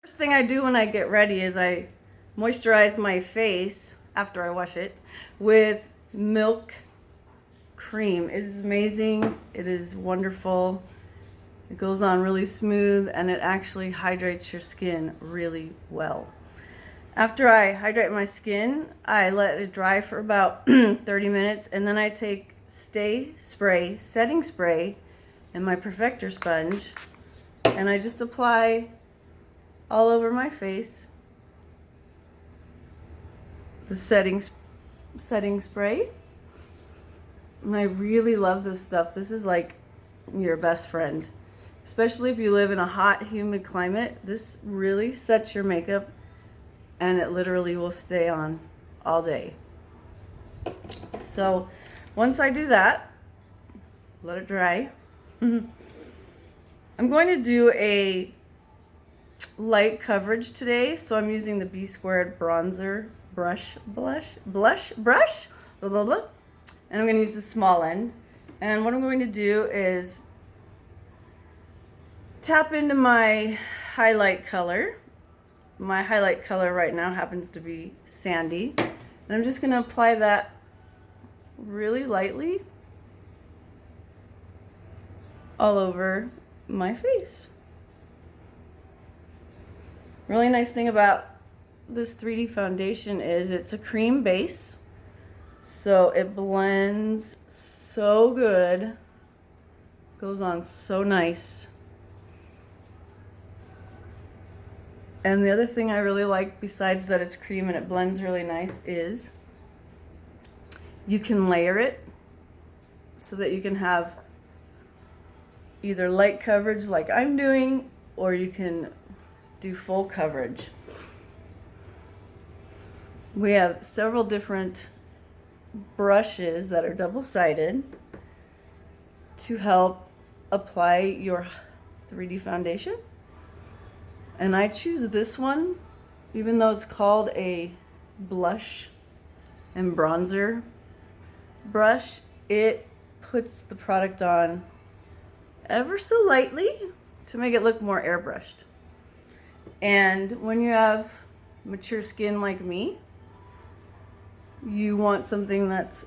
First thing I do when I get ready is I moisturize my face after I wash it with milk cream. It is amazing. It is wonderful. It goes on really smooth and it actually hydrates your skin really well. After I hydrate my skin, I let it dry for about 30 minutes and then I take setting spray and my perfector sponge and I just apply all over my face the setting spray. And I really love this stuff. This is like your best friend, especially if you live in a hot, humid climate. This really sets your makeup and it literally will stay on all day. So once I do that, let it dry. I'm going to do a light coverage today, so I'm using the B Squared bronzer blush, blah, blah, blah. And I'm going to use the small end. And what I'm going to do is tap into my highlight color. My highlight color right now happens to be sandy. And I'm just going to apply that really lightly all over my face. Really nice thing about this 3D foundation is it's a cream base, so it blends so good, goes on so nice. And the other thing I really like, besides that it's cream and it blends really nice, is you can layer it so that you can have either light coverage like I'm doing, or you can do full coverage. We have several different brushes that are double-sided to help apply your 3D foundation. And I choose this one, even though it's called a blush and bronzer brush. It puts the product on ever so lightly to make it look more airbrushed. And when you have mature skin like me, you want something that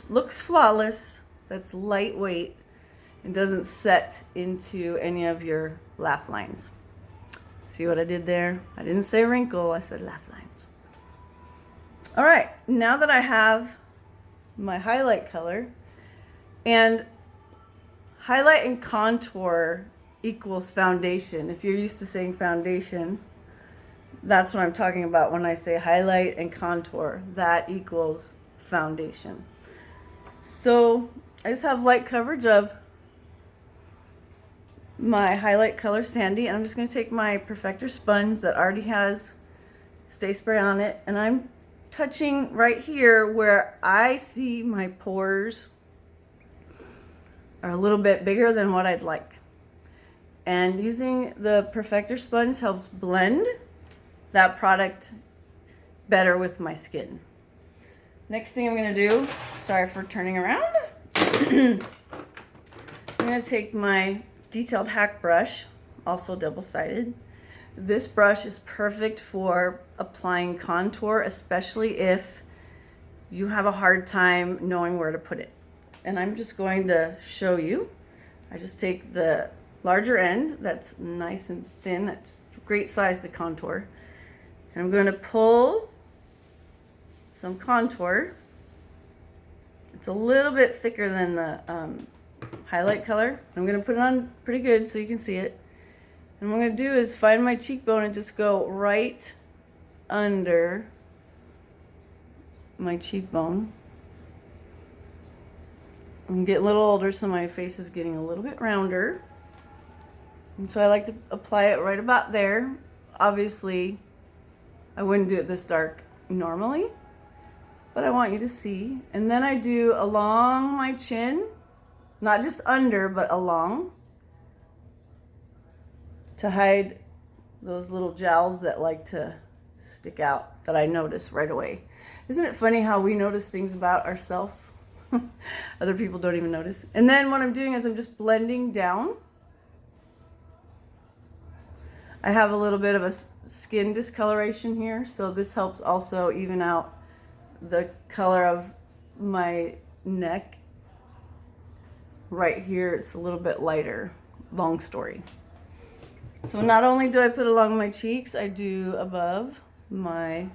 looks flawless, that's lightweight, and doesn't set into any of your laugh lines. See what I did there? I didn't say wrinkle, I said laugh lines. All right, now that I have my highlight color, and highlight and contour equals foundation. If you're used to saying foundation, that's what I'm talking about when I say highlight and contour. That equals foundation. So I just have light coverage of my highlight color Sandy, and I'm just going to take my perfector sponge that already has stay spray on it, and I'm touching right here where I see my pores are a little bit bigger than what I'd like. And using the perfector sponge helps blend that product better with my skin. Next thing I'm going to do, sorry for turning around, I'm going to take my detailed hack brush, also double-sided. This brush is perfect for applying contour, especially if you have a hard time knowing where to put it. And I'm just going to show you. I just take the larger end that's nice and thin, that's great size to contour, and I'm going to pull some contour. It's a little bit thicker than the highlight color. I'm going to put it on pretty good so you can see it. And what I'm going to do is find my cheekbone and just go right under my cheekbone. I'm getting a little older, so my face is getting a little bit rounder. And so I like to apply it right about there. Obviously, I wouldn't do it this dark normally, but I want you to see. And then I do along my chin, not just under, but along, to hide those little jowls that like to stick out that I notice right away. Isn't it funny how we notice things about ourselves other people don't even notice? And then what I'm doing is I'm just blending down I have a little bit of a skin discoloration here, so this helps also even out the color of my neck. Right here, it's a little bit lighter. Long story. So not only do I put along my cheeks, I do above my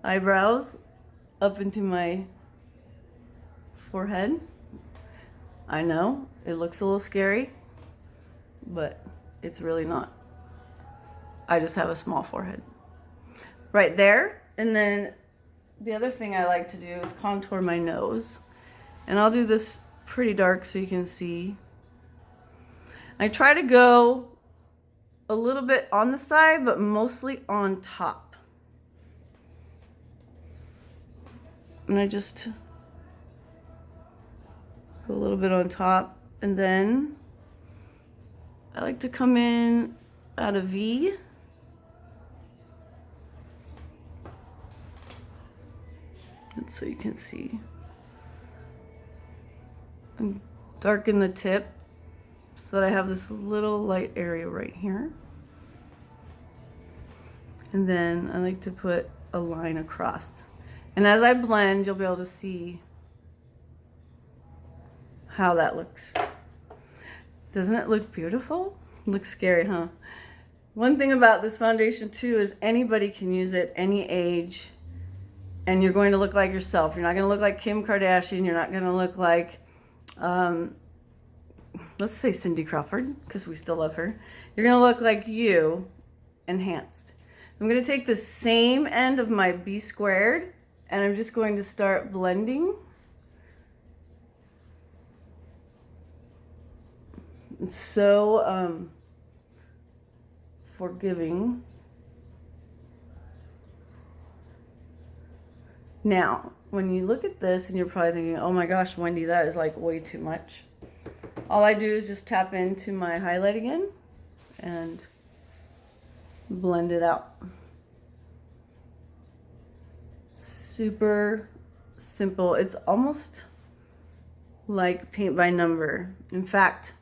eyebrows, up into my forehead. I know, it looks a little scary, but it's really not. I just have a small forehead. Right there, and then the other thing I like to do is contour my nose. And I'll do this pretty dark so you can see. I try to go a little bit on the side, but mostly on top. And I just go a little bit on top, and then I like to come in at a V. And so you can see. And darken the tip so that I have this little light area right here. And then I like to put a line across. And as I blend, you'll be able to see how that looks. Doesn't it look beautiful? Looks scary, huh? One thing about this foundation too is anybody can use it, any age, and you're going to look like yourself. You're not going to look like Kim Kardashian. You're not going to look like, let's say Cindy Crawford, because we still love her. You're going to look like you, enhanced. I'm going to take the same end of my B squared, and I'm just going to start blending. It's so forgiving. Now, when you look at this and you're probably thinking, oh my gosh, Wendy, that is like way too much. All I do is just tap into my highlight again and blend it out. Super simple. It's almost like paint by number. In fact,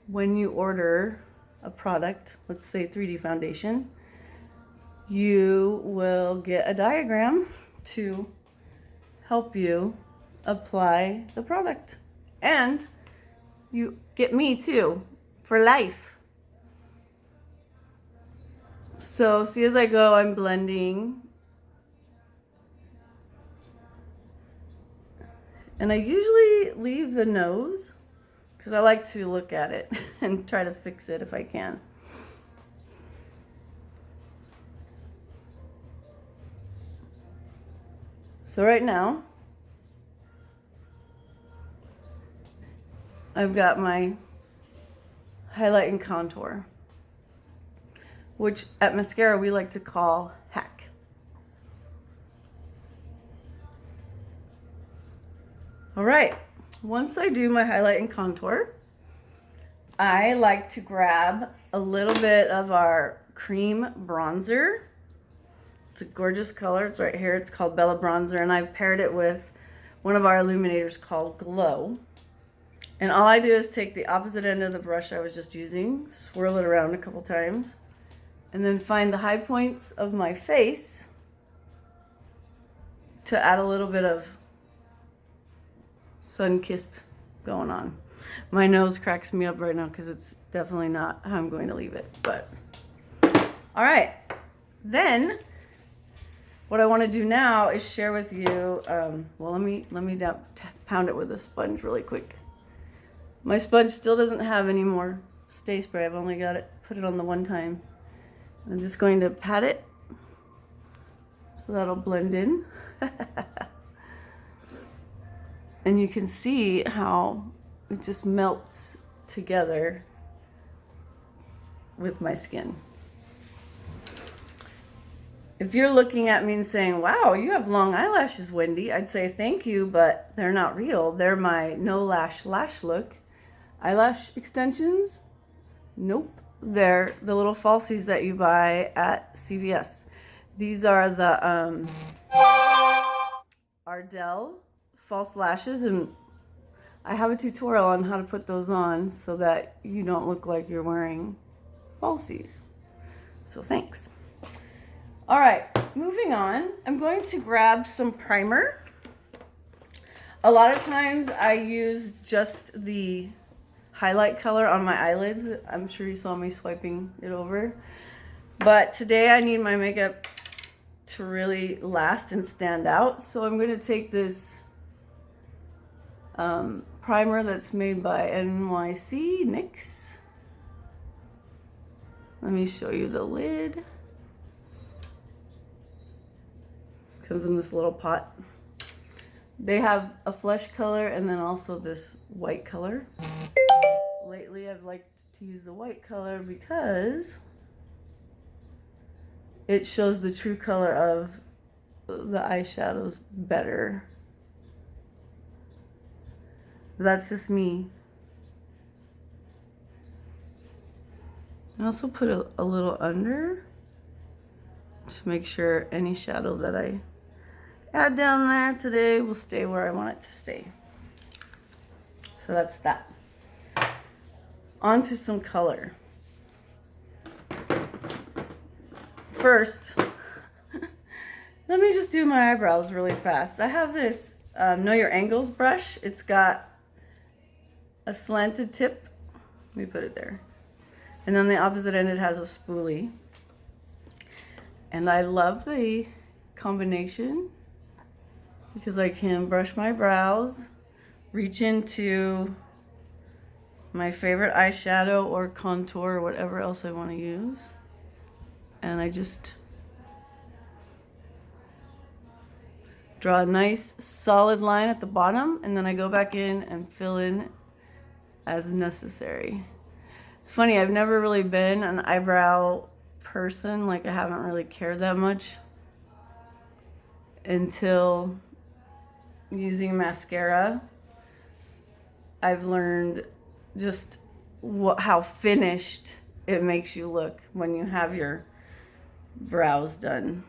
when you order a product, let's say 3D foundation, you will get a diagram to help you apply the product. And you get me too, for life. So see, as I go, I'm blending. And I usually leave the nose because I like to look at it and try to fix it if I can. So right now, I've got my highlight and contour, which at Maskcara we like to call hack. All right, once I do my highlight and contour, I like to grab a little bit of our cream bronzer. It's a gorgeous color. It's right here. It's called Bella Bronzer, and I've paired it with one of our illuminators called Glow. And all I do is take the opposite end of the brush I was just using, swirl it around a couple times, and then find the high points of my face to add a little bit of sun-kissed going on. My nose cracks me up right now because it's definitely not how I'm going to leave it, but all right. Then what I want to do now is share with you, well, let me pound it with a sponge really quick. My sponge still doesn't have any more stay spray. I've only got it, put it on the one time. I'm just going to pat it so that'll blend in. And you can see how it just melts together with my skin. If you're looking at me and saying, wow, you have long eyelashes, Wendy, I'd say thank you, but they're not real. They're my no lash look. Eyelash extensions? Nope. They're the little falsies that you buy at CVS. These are the Ardell false lashes, and I have a tutorial on how to put those on so that you don't look like you're wearing falsies. So thanks. All right, moving on. I'm going to grab some primer. A lot of times I use just the highlight color on my eyelids. I'm sure you saw me swiping it over. But today I need my makeup to really last and stand out. So I'm going to take this primer that's made by NYC. Let me show you the lid. Comes in this little pot. They have a flesh color and then also this white color. Lately I've liked to use the white color because it shows the true color of the eyeshadows better. That's just me. I also put a little under to make sure any shadow that I add down there today will stay where I want it to stay. So that's that. On to some color. First, let me just do my eyebrows really fast. I have this Know Your Angles brush. It's got a slanted tip. Let me put it there. And then the opposite end, it has a spoolie. And I love the combination because I can brush my brows, reach into my favorite eyeshadow or contour or whatever else I want to use. And I just draw a nice solid line at the bottom, and then I go back in and fill in as necessary. It's funny, I've never really been an eyebrow person. Like, I haven't really cared that much until using mascara. I've learned just how finished it makes you look when you have your brows done.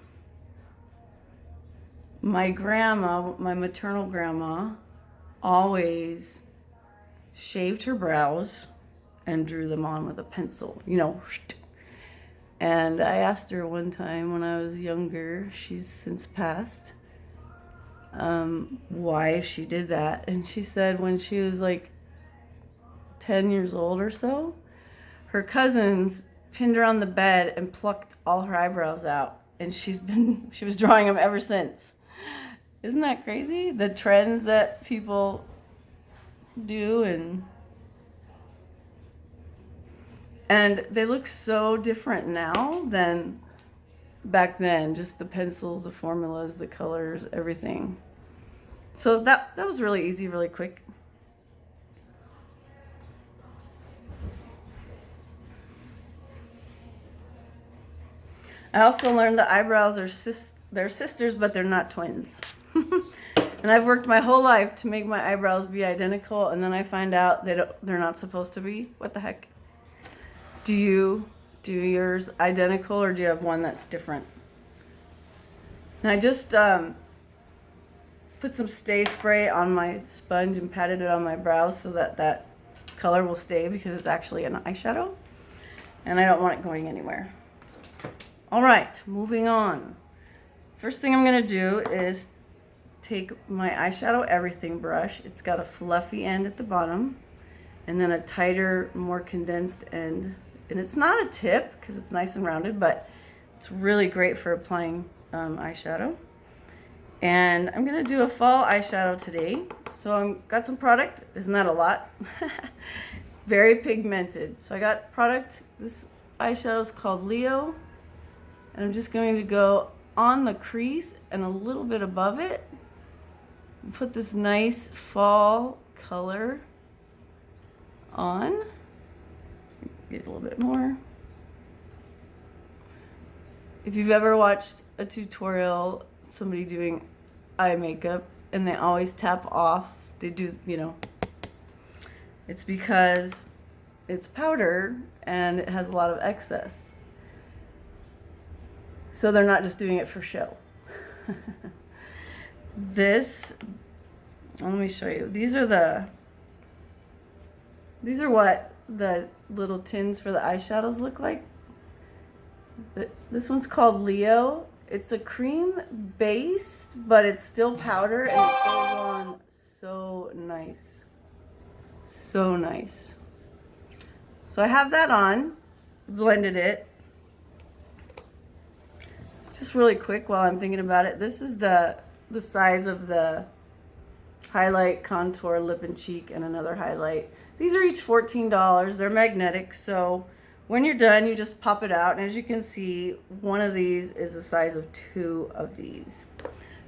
My grandma, my maternal grandma, always shaved her brows and drew them on with a pencil, you know. And I asked her one time when I was younger, she's since passed, why she did that. And she said when she was like 10 years old or so, her cousins pinned her on the bed and plucked all her eyebrows out. And she was drawing them ever since. Isn't that crazy? The trends that people do, and they look so different now than back then. Just the pencils, the formulas, the colors, everything. So that was really easy, really quick. I also learned that eyebrows are they're sisters, but they're not twins. And I've worked my whole life to make my eyebrows be identical, and then I find out they're not supposed to be. What the heck? Do you do yours identical, or do you have one that's different? And I just put some stay spray on my sponge and patted it on my brows so that color will stay, because it's actually an eyeshadow and I don't want it going anywhere. All right, moving on. First thing I'm gonna do is take my eyeshadow everything brush. It's got a fluffy end at the bottom and then a tighter, more condensed end. And it's not a tip because it's nice and rounded, but it's really great for applying eyeshadow. And I'm gonna do a fall eyeshadow today. So I've got some product. Isn't that a lot? Very pigmented. So I got product. This eyeshadow is called Leo. And I'm just going to go on the crease and a little bit above it. Put this nice fall color on. Get a little bit more. If you've ever watched a tutorial, somebody doing eye makeup, and they always tap off, they do, you know, it's because it's powder and it has a lot of excess. So they're not just doing it for show. This, let me show you. These are what the little tins for the eyeshadows look like. This one's called Leo. It's a cream base, but it's still powder, and it goes on so nice. So nice. So I have that on, blended it. Just really quick while I'm thinking about it. This is the size of the highlight, contour, lip and cheek, and another highlight. These are each $14. They're magnetic, so when you're done, you just pop it out. And as you can see, one of these is the size of 2 of these.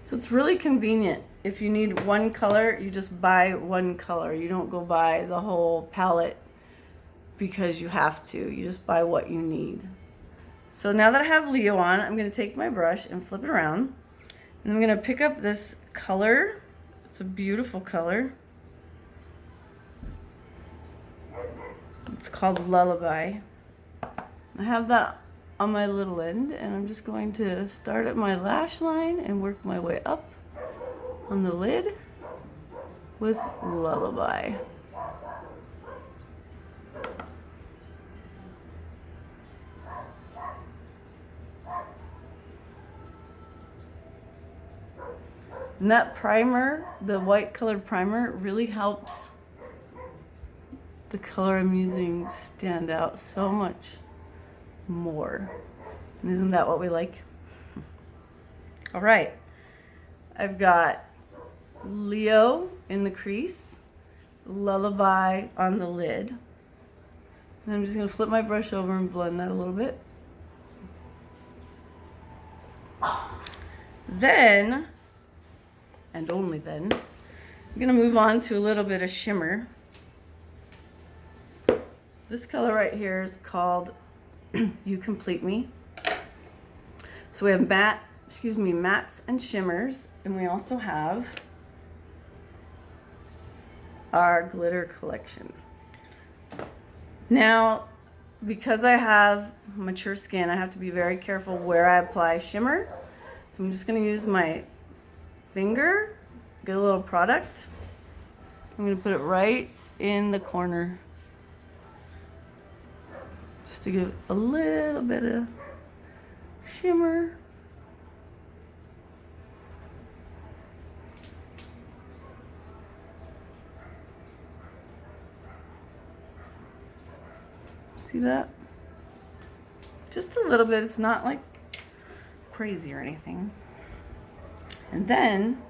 So it's really convenient. If you need one color, you just buy one color. You don't go buy the whole palette because you have to. You just buy what you need. So now that I have Leo on, I'm going to take my brush and flip it around. And I'm going to pick up this color. It's a beautiful color. It's called Lullaby. I have that on my little end, and I'm just going to start at my lash line and work my way up on the lid with Lullaby. And that primer, the white colored primer, really helps the color I'm using stand out so much more. And isn't that what we like? All right, I've got Leo in the crease, Lullaby on the lid. And I'm just gonna flip my brush over and blend that a little bit. Then, and only then, I'm gonna move on to a little bit of shimmer. This color right here is called You Complete Me. So we have mattes and shimmers, and we also have our glitter collection. Now, because I have mature skin, I have to be very careful where I apply shimmer. So I'm just gonna use my finger, get a little product. I'm gonna put it right in the corner, just to give a little bit of shimmer. See that? Just a little bit. It's not like crazy or anything. And then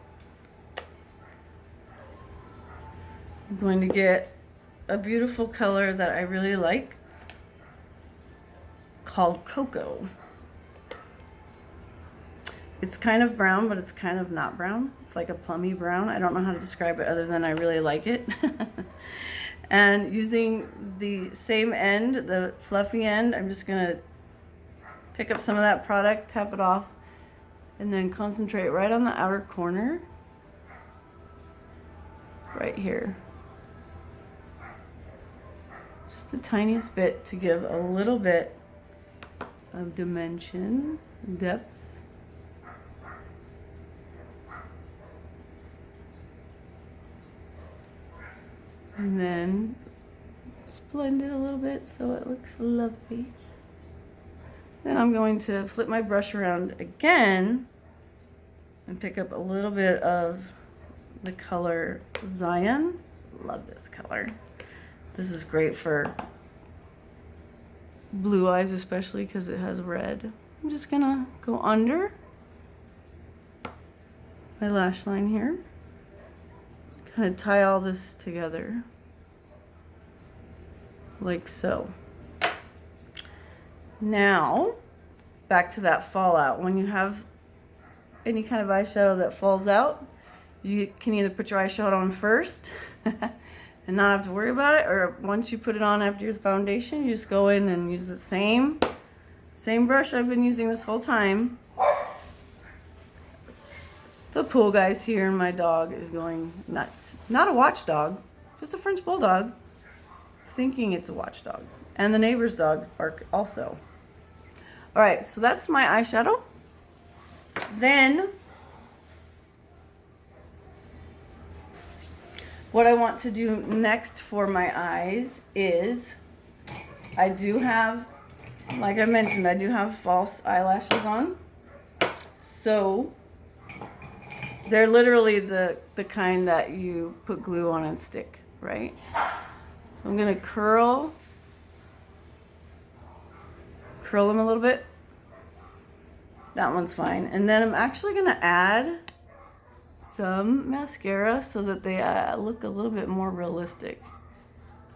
I'm going to get a beautiful color that I really like called Cocoa. It's kind of brown, but it's kind of not brown. It's like a plummy brown. I don't know how to describe it other than I really like it. And using the same end, the fluffy end, I'm just gonna pick up some of that product, tap it off, and then concentrate right on the outer corner, right here. Just the tiniest bit to give a little bit of dimension, depth. And then just blend it a little bit so it looks lovely. Then I'm going to flip my brush around again and pick up a little bit of the color Zion. Love this color. This is great for blue eyes, especially because it has red. I'm just gonna go under my lash line here. Kind of tie all this together like so. Now, back to that fallout. When you have any kind of eyeshadow that falls out, you can either put your eyeshadow on first and not have to worry about it, or once you put it on after your foundation, you just go in and use the same brush I've been using this whole time. The pool guy's here and my dog is going nuts. Not a watchdog, just a French bulldog, thinking it's a watchdog. And the neighbor's dogs bark also. All right, so that's my eyeshadow. Then, what I want to do next for my eyes is, I do have like I mentioned, I do have false eyelashes on. So they're literally the kind that you put glue on and stick, right? So I'm gonna curl them a little bit. That one's fine. And then I'm actually gonna add some mascara so that they look a little bit more realistic.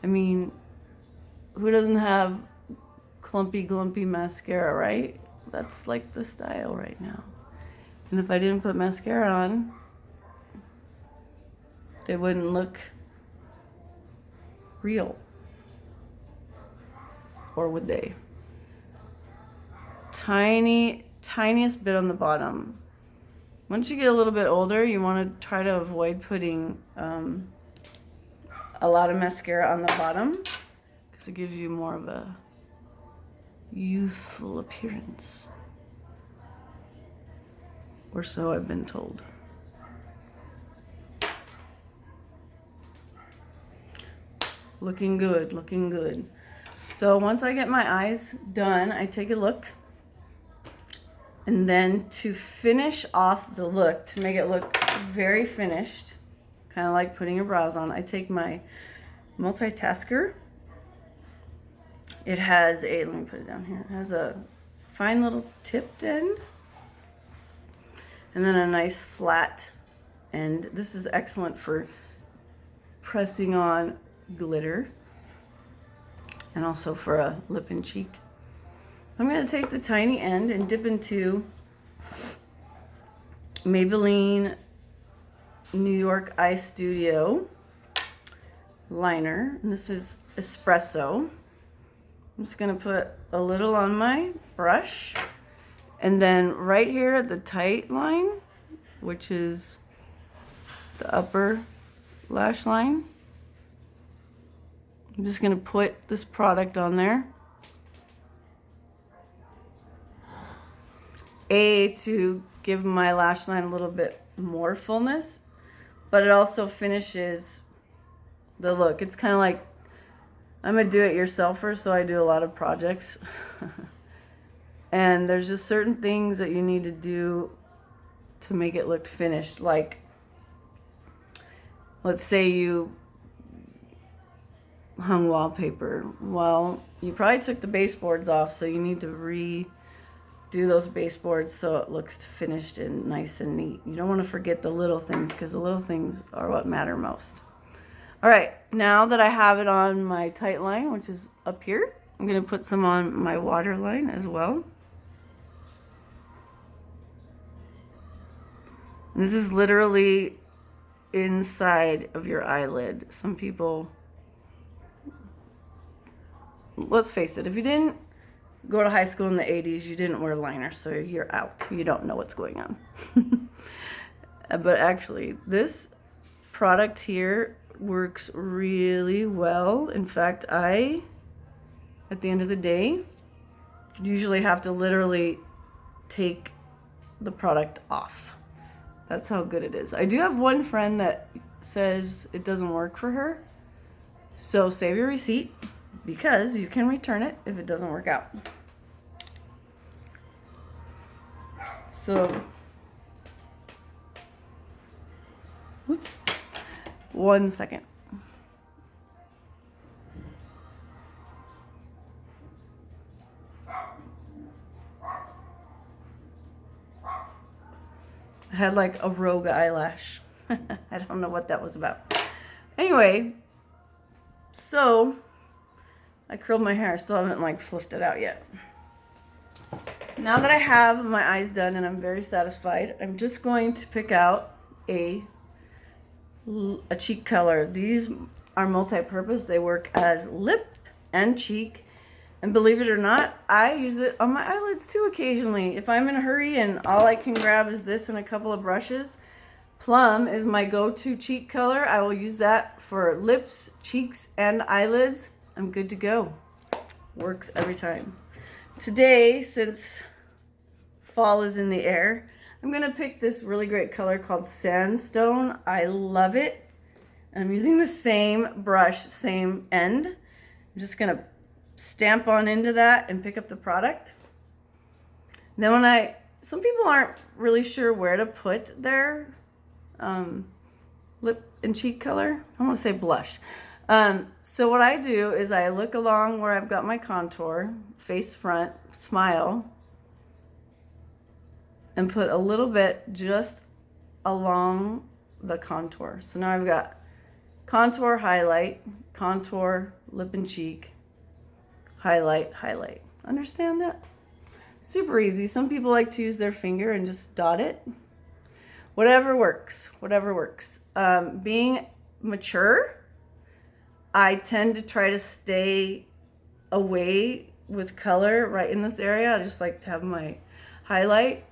I mean, who doesn't have clumpy, glumpy mascara, right? That's like the style right now. And if I didn't put mascara on, they wouldn't look real. Or would they? Tiniest bit on the bottom. Once you get a little bit older, you want to try to avoid putting a lot of mascara on the bottom because it gives you more of a youthful appearance. Or so I've been told. Looking good, looking good. So once I get my eyes done, I take a look. And then to finish off the look, to make it look very finished, kind of like putting your brows on, I take my multitasker. It has a, let me put it down here, it has a fine little tipped end. And then a nice flat end. This is excellent for pressing on glitter. And also for a lip and cheek. I'm going to take the tiny end and dip into Maybelline New York Eye Studio liner. And this is espresso. I'm just going to put a little on my brush. And then right here at the tight line, which is the upper lash line, I'm just going to put this product on there. To give my lash line a little bit more fullness, but it also finishes the look. It's kind of like, I'm a do-it-yourselfer, so I do a lot of projects. And there's just certain things that you need to do to make it look finished. Like, let's say you hung wallpaper. Well, you probably took the baseboards off, so you need to redo those baseboards so it looks finished and nice and neat. You don't want to forget the little things because the little things are what matter most. All right, now that I have it on my tight line, which is up here, I'm going to put some on my water line as well. This is literally inside of your eyelid. Some people, let's face it, if you didn't go to high school in the 80s, you didn't wear liner, so you're out. You don't know what's going on. But actually, this product here works really well. In fact, at the end of the day, usually have to literally take the product off. That's how good it is. I do have one friend that says it doesn't work for her. So save your receipt, because you can return it if it doesn't work out. So, whoops, 1 second. I had like a rogue eyelash. I don't know what that was about. Anyway, so I curled my hair. I still haven't like fluffed it out yet. Now that I have my eyes done and I'm very satisfied, I'm just going to pick out a cheek color. These are multi-purpose. They work as lip and cheek. And believe it or not, I use it on my eyelids too occasionally. If I'm in a hurry and all I can grab is this and a couple of brushes, Plum is my go-to cheek color. I will use that for lips, cheeks, and eyelids. I'm good to go. Works every time. Today, since fall is in the air, I'm going to pick this really great color called Sandstone. I love it. I'm using the same brush, same end. I'm just going to stamp on into that and pick up the product. Then some people aren't really sure where to put their lip and cheek color. I want to say blush. So what I do is I look along where I've got my contour, face front, smile, and put a little bit just along the contour. So now I've got contour, highlight, contour, lip and cheek, highlight, highlight. Understand that? Super easy. Some people like to use their finger and just dot it. Whatever works, whatever works. Being mature, I tend to try to stay away with color right in this area. I just like to have my highlight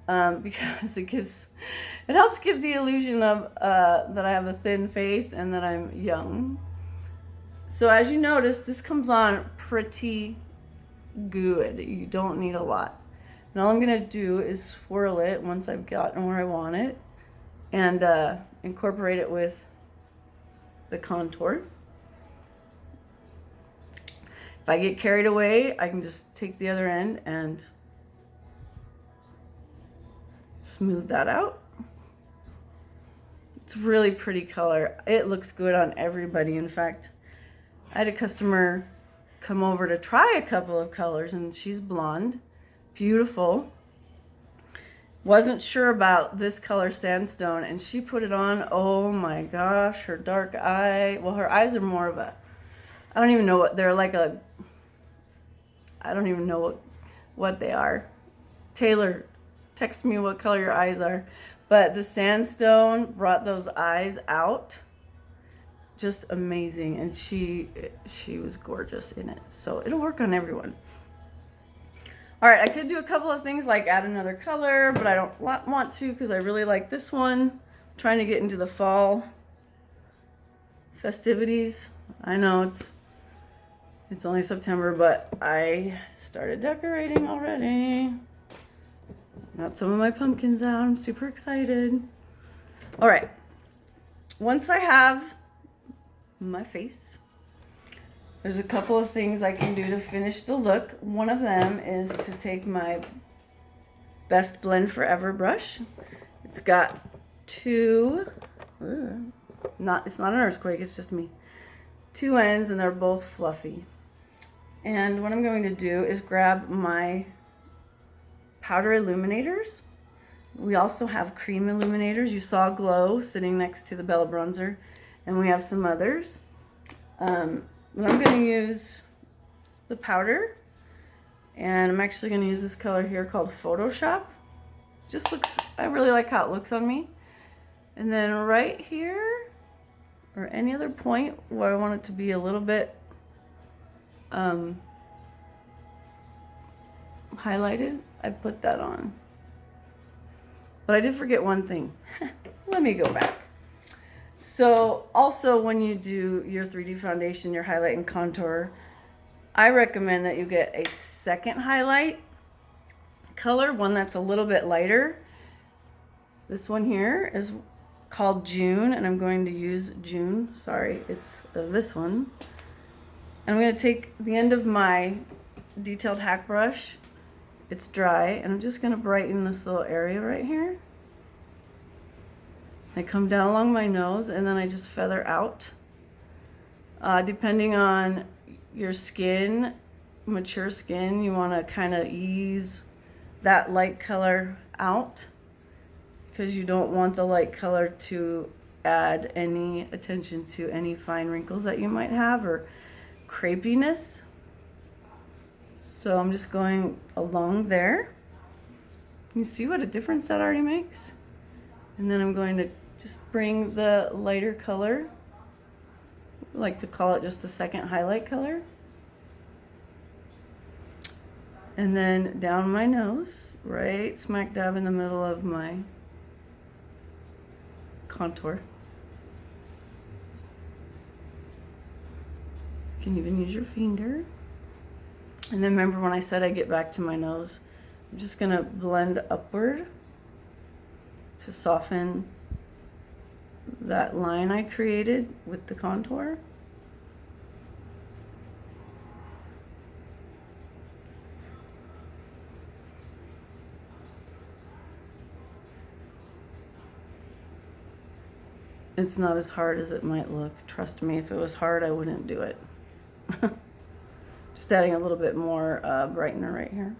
because it helps give the illusion of that I have a thin face and that I'm young. So as you notice, this comes on pretty good. You don't need a lot. And all I'm gonna do is swirl it once I've gotten where I want it and incorporate it with the contour. If I get carried away, I can just take the other end and smooth that out. It's really pretty color. It looks good on everybody. In fact, I had a customer come over to try a couple of colors, and she's blonde, beautiful. Wasn't sure about this color sandstone, and she put it on. Oh my gosh, her dark eye. Well, her eyes are more of a, I don't even know what they're like a, I don't even know what they are. Taylor, text me what color your eyes are. But the sandstone brought those eyes out. Just amazing. And she was gorgeous in it. So it'll work on everyone. All right, I could do a couple of things like add another color, but I don't want to because I really like this one. I'm trying to get into the fall festivities. I know it's only September, but I started decorating already. Got some of my pumpkins out. I'm super excited. All right. Once I have my face, there's a couple of things I can do to finish the look. One of them is to take my Best Blend Forever brush. It's got two, it's not an earthquake, it's just me. Two ends, and they're both fluffy. And what I'm going to do is grab my powder illuminators. We also have cream illuminators. You saw Glow sitting next to the Bella bronzer, and we have some others. But I'm going to use the powder, and I'm actually going to use this color here called Photoshop. Just looks, I really like how it looks on me. And then right here, or any other point where I want it to be a little bit highlighted, I put that on. But I did forget one thing. Let me go back. So also when you do your 3D foundation, your highlight and contour, I recommend that you get a second highlight color, one that's a little bit lighter. This one here is called June, and I'm going to use June. Sorry, it's this one. And I'm going to take the end of my detailed hack brush. It's dry, and I'm just going to brighten this little area right here. I come down along my nose, and then I just feather out. Depending on your skin, mature skin, you want to kind of ease that light color out because you don't want the light color to add any attention to any fine wrinkles that you might have or crepiness. So I'm just going along there. You see what a difference that already makes? And then I'm going to just bring the lighter color, I like to call it just the second highlight color. And then down my nose, right smack dab in the middle of my contour. You can even use your finger. And then remember when I said I get back to my nose, I'm just gonna blend upward to soften that line I created with the contour. It's not as hard as it might look. Trust me, if it was hard, I wouldn't do it. Just adding a little bit more brightener right here.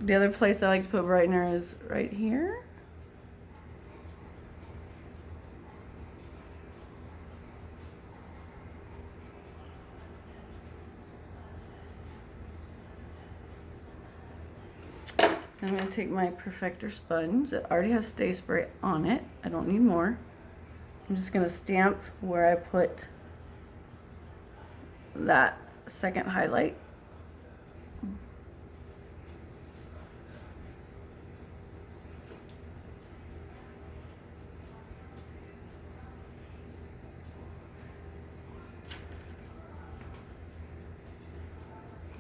The other place I like to put brightener is right here. I'm going to take my Perfector sponge that already has Stay Spray on it. I don't need more. I'm just going to stamp where I put that second highlight.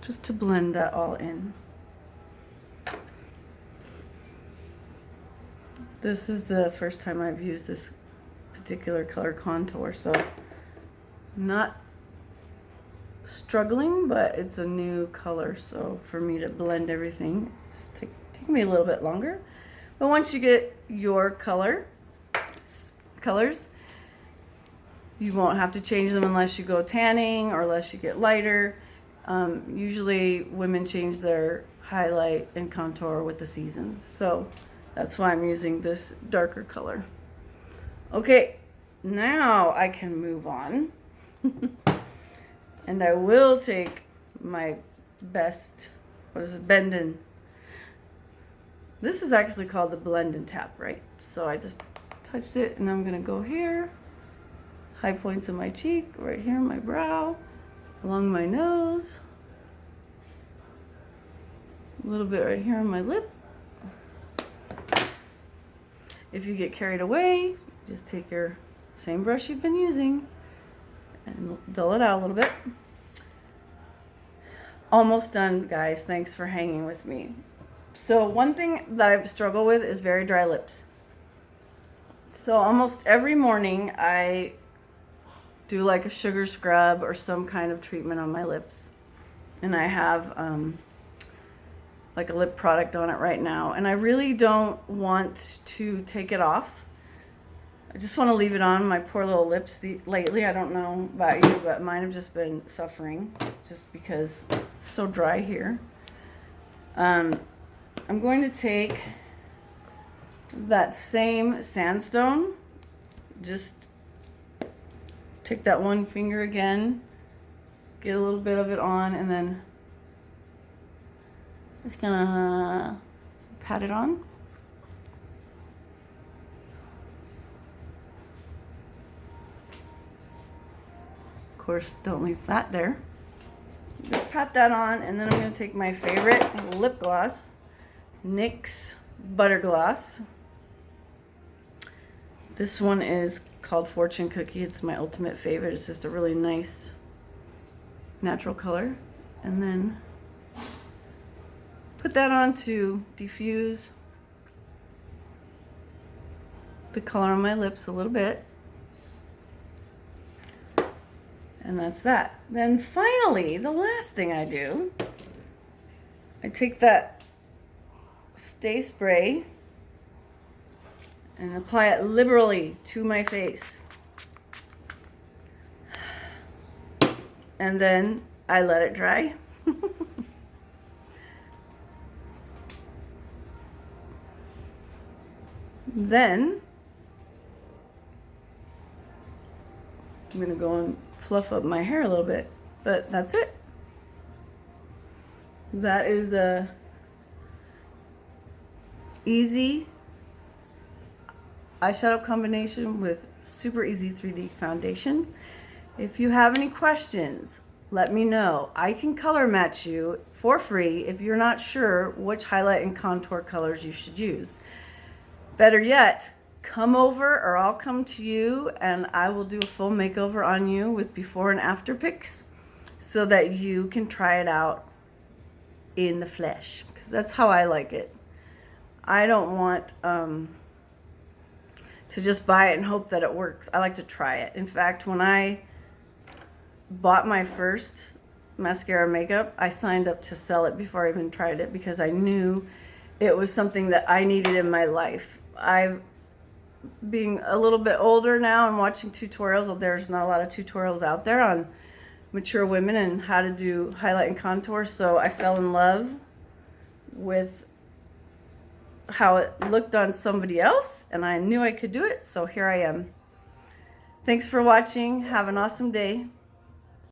Just to blend that all in. This is the first time I've used this particular color contour, so I'm not struggling, but it's a new color, so for me to blend everything, it's taking me a little bit longer. But once you get your colors, you won't have to change them unless you go tanning or unless you get lighter. Usually women change their highlight and contour with the seasons, so that's why I'm using this darker color. Okay, now I can move on. And I will take my best, what is it, Bend-In. This is actually called the Blend and Tap, right? So I just touched it, and I'm gonna go here, high points of my cheek, right here on my brow, along my nose, a little bit right here on my lip. If you get carried away, just take your same brush you've been using and dull it out a little bit. Almost done, guys. Thanks for hanging with me. So one thing that I struggle with is very dry lips. So almost every morning I do like a sugar scrub or some kind of treatment on my lips. And I have like a lip product on it right now, and I really don't want to take it off. I just want to leave it on my poor little lips lately. I don't know about you, but mine have just been suffering just because it's so dry here. I'm going to take that same sandstone, just take that one finger again, get a little bit of it on, and then just gonna pat it on. Of course, don't leave that there. Just pat that on, and then I'm gonna take my favorite lip gloss, NYX Butter Gloss. This one is called Fortune Cookie. It's my ultimate favorite. It's just a really nice natural color. And then put that on to diffuse the color on my lips a little bit. And that's that. Then finally, the last thing I do, I take that Stay Spray and apply it liberally to my face. And then I let it dry. Then I'm gonna go and fluff up my hair a little bit, but that's it. That is a easy eyeshadow combination with super easy 3D foundation. If you have any questions, let me know. I can color match you for free if you're not sure which highlight and contour colors you should use. Better yet, come over or I'll come to you and I will do a full makeover on you with before and after pics so that you can try it out in the flesh, because that's how I like it. I don't want to just buy it and hope that it works. I like to try it. In fact, when I bought my first mascara makeup, I signed up to sell it before I even tried it because I knew it was something that I needed in my life. being a little bit older now and watching tutorials, there's not a lot of tutorials out there on mature women and how to do highlight and contour, so I fell in love with how it looked on somebody else, and I knew I could do it, so here I am. Thanks for watching. Have an awesome day.